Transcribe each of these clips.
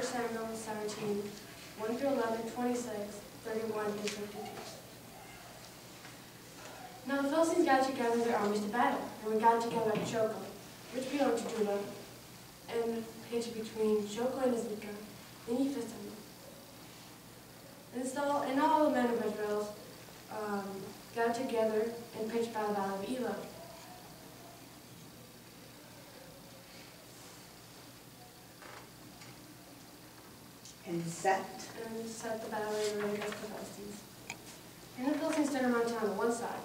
Samuel 17, 1 through 11, 26, 31 through 52. Now the Philistines gathered together their armies to battle, and we gathered together at Shoco, which belonged to Judah, and pitched between Shoco and Azekah, and Ephes. And all the men of Israel gathered together and pitched by the valley of Elah. And set the battle array against the Philistines. And the Philistines stood a mountain on the one side,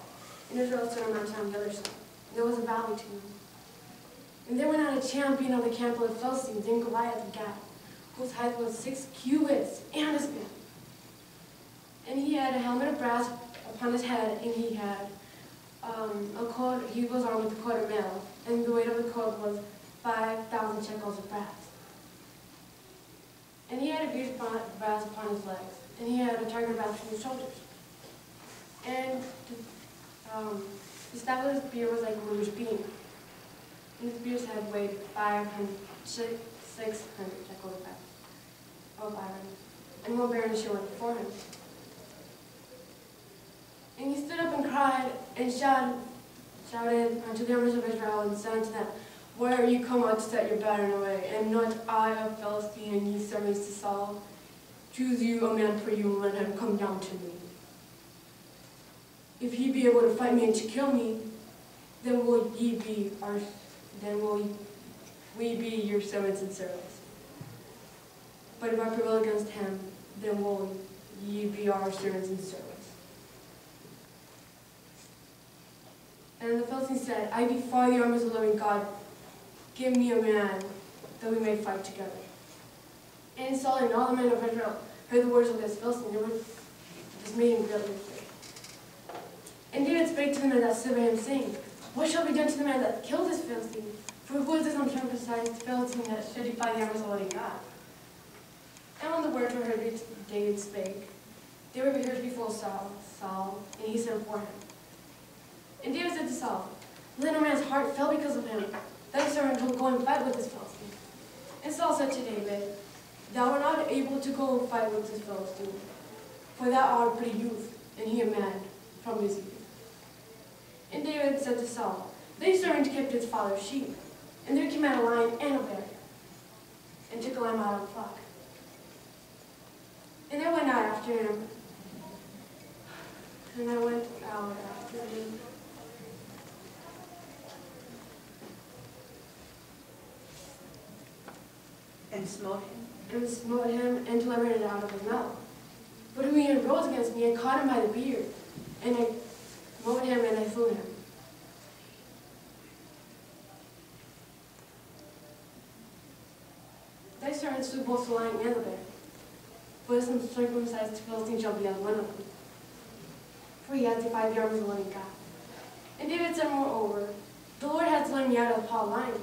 and Israel stood a mountain on the other side. And there was a valley to them. And there went out a champion of the camp of the Philistines, named Goliath of Gath, whose height was 6 cubits and a span. And he had a helmet of brass upon his head, and he had a cord. He was armed with a cord of mail, and the weight of the cord was 5,000 shekels of brass. And he had a beard of brass upon his legs, and he had a target of brass on his shoulders. And the staff of his spear was like a ruler's beam. And his spear's head weighed 600 shekels of iron. And one bear and a shield went before him. And he stood up and cried and shouted unto the armies of Israel and said unto them, Why are you come out to set your banner away? And not I, a Philistine, ye servants to Saul? Choose you a man for you, and let him come down to me. If he be able to fight me and to kill me, then will we be your servants and servants. But if I prevail against him, then will ye be our servants and servants. And the Philistines said, I defy the armies of the living God. Give me a man, that we may fight together. And Saul and all the men of Israel heard the words of this Philistine. They were dismayed and greatly afraid. And David spake to the men that stood by him, saying, What shall be done to the man that killed this Philistine? For who is this uncircumcised Philistine that should defy the armies of the living God? And when the words were heard, David spake. They were heard before Saul, and he sent for him. And David said to Saul, Let no man's heart fail because of him. Thy servant will go and fight with this Philistine. And Saul said to David, Thou art not able to go and fight with this Philistine, for thou art but a youth, and he a man from his youth. And David said to Saul, Thy servant kept his father's sheep, and there came out a lion and a bear, and took a lamb out of the flock. And I went out after him, and smote him, and delivered it out of his mouth. But when he arose against me, I caught him by the beard, and I smote him, and I slew him. Thy servant slew both the lion and the bear, but this uncircumcised Philistine shall be as one of them, for he hath defied the armies of the living God. And David said moreover, The Lord hath delivered me out of the paw of the lion,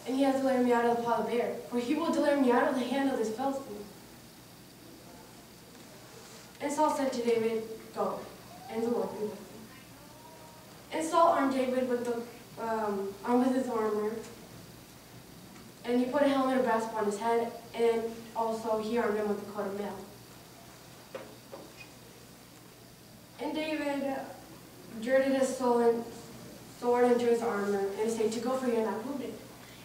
and he hath delivered me out of the paw of the bear, for he will deliver me out of the hand of this Philistine. And Saul said to David, Go, and the Lord be with thee. And Saul armed David with his armor, and he put a helmet of brass upon his head, and also he armed him with a coat of mail. And David girded his sword into his armor, and said, To go, for you are not wounded.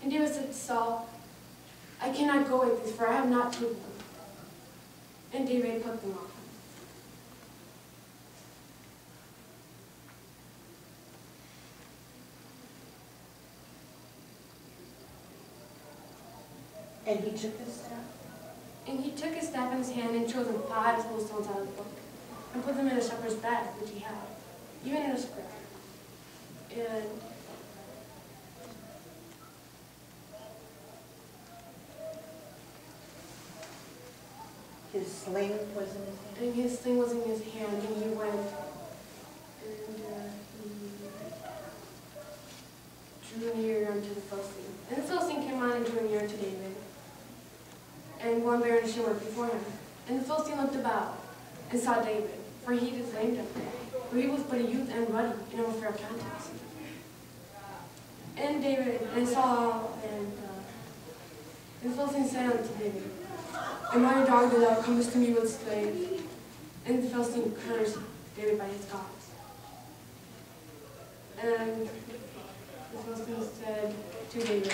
And David said to Saul, I cannot go with these, for I have not taken them. And David put them off. And he took his staff? And he took his staff in his hand and chose 5 small stones out of the book, and put them in a shepherd's bag, which he had, even in a square. And his sling was in his hand? And his sling was in his hand, and he went, and he drew near unto the Philistine. And the Philistine came on and drew near to David. And one bear and a shield went before him. And the Philistine looked about, and saw David, for he disdained him. For he was but a youth and ruddy, and of a fair countenance. And David, and Saul, and the Philistine said unto David, and my dog the thou comest to me with slave. And the Philistine cursed David by his gods. And the Philistine said to David,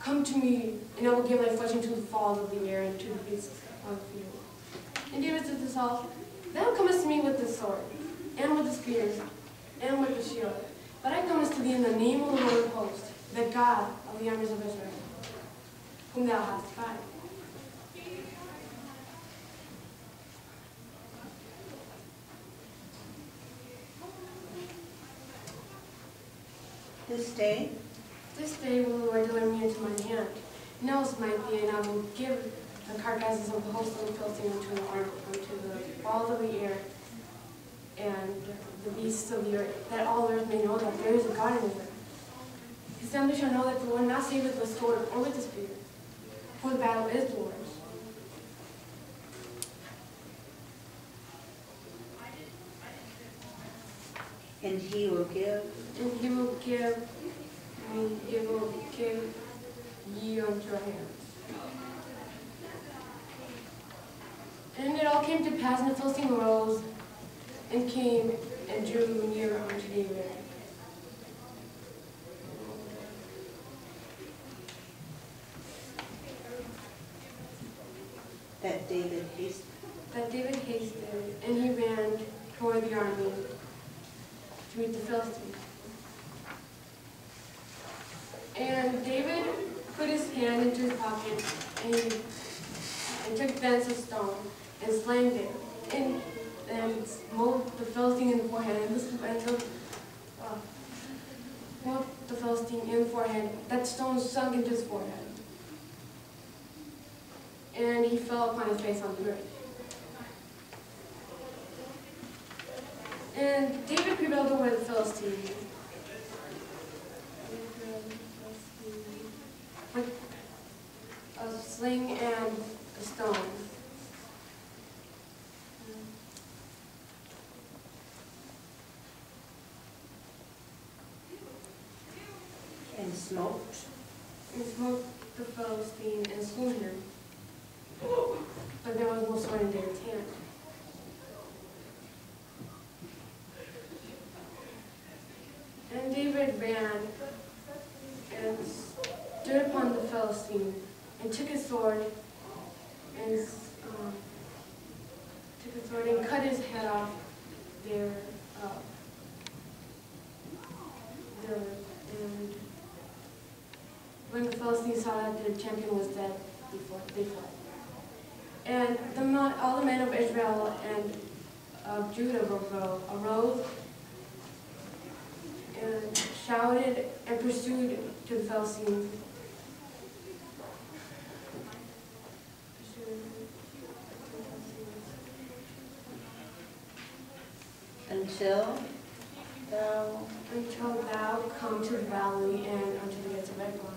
come to me, and I will give thy flesh into the fowls of the air and to the beasts of the field. And David said to Saul, thou comest to me with the sword, and with the spear, and with the shield. But I comest to thee in the name of the Lord of hosts, the God of the armies of Israel, whom thou hast defied. This day will the Lord deliver me into mine hand. Now smite thee, and I will give the carcasses of the host of the Philistines unto the fowls of the air, and the beasts of the earth, that all the earth may know that there is a God in Israel. His family shall know that the Lord not saveth with the sword or with the spear, for the battle is the Lord's. and he will give ye unto our hands. And it all came to pass, and the Philistine arose and came and drew near unto David. that David hasted, and he ran toward the army to meet the Philistines. And David put his hand into his pocket, and took thence a stone, and slayed it, and smote the Philistine in the forehead, smote the Philistine in the forehead. That stone sunk into his forehead, and he fell upon his face on the earth. And David prevailed over the Philistines with a sling and a stone. and smote The Philistine and slew him. But there was no sword in David's hand. And David ran and stood upon the Philistine and took his sword and cut his head off there. And when the Philistines saw that their champion was dead, they fled. And all the men of Israel and of Judah arose and shouted and pursued to the Philistines. Until thou come to the valley and unto the gates of Ekron.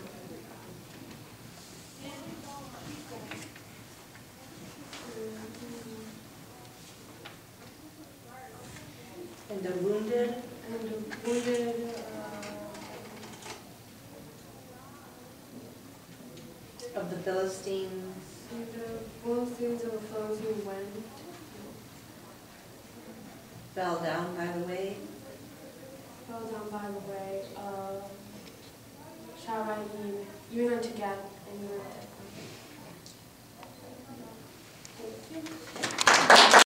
And the wounded of the Philistines went, fell down by the way of Sharaim, even unto Gabi, and even unto Ekron.